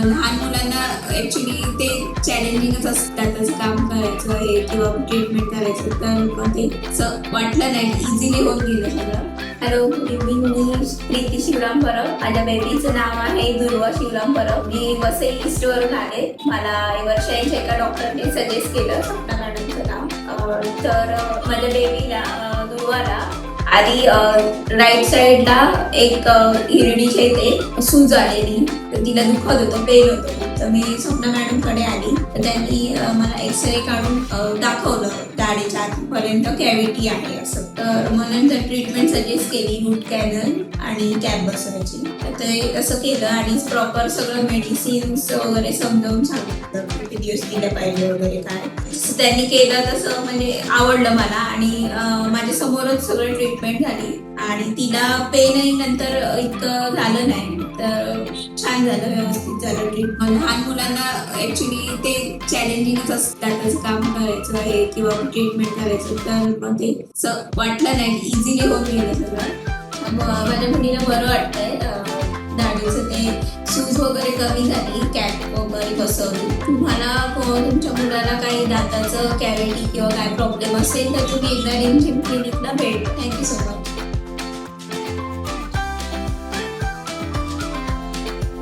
लहान मुलांना ऍक्च्युली ते चॅलेंजिंगच असतं त्याचं काम करायचं हे किंवा ट्रीटमेंट करायचं, तर मग ते असं वाटलं नाही, इझिली होऊन गेलं सगळं. Hello, good evening. मी प्रीती शिवराम परब. माझ्या बेबीचं नाव आहे दुर्वा शिवराम परब. मी वसई ईस्टवरून आले. मला वर्षांच्या एका डॉक्टरने सजेस्ट केलं सपना मॅडमचं नाव. तर माझ्या बेबीला दुर्वाला आधी राईट साईडला एक हिरडीच्या इथे सूज आलेली, तर तिला दुखत होतं, पेन होतं. तर मी स्वप्ना मॅडमकडे आली, तर त्यांनी मला एक्सरे काढून दाखवलं दाढेच्या आतपर्यंत कॅव्हिटी आहे असं. तर मग नंतर ट्रीटमेंट सजेस्ट केली, रूट कॅनल आणि कॅप बसवायची. तर ते असं केलं आणि प्रॉपर सगळं मेडिसिन्स वगैरे समजावून सांगितलं किती दिवस दिलं पाहिजे वगैरे काय. त्यांनी केलं तसं म्हणजे आवडलं मला आणि माझ्या समोरच सगळं ट्रीटमेंट झाली आणि तिला पेनही नंतर इतकं झालं नाही, तर छान झालं, व्यवस्थित झालं ट्रीटमेंट. लहान मुलांना ऍक्च्युली ते चॅलेंजिंगच असतं त्याचं काम करायचं हे किंवा ट्रीटमेंट करायचं, तर मग ते असं वाटलं नाही, इझिली होऊन गेलं सगळं. माझ्या मुलीला बरं वाटतंय, दाढीचं ते सूज वगैरे कमी झाली, कॅप वगैरे बसवली. तुम्हाला तुमच्या मुलाला काही दाताचं कॅव्हिटी किंवा काय प्रॉब्लेम असेल तर तुम्ही एकदा रिमझिम क्लिनिकला भेट. Thank you so much.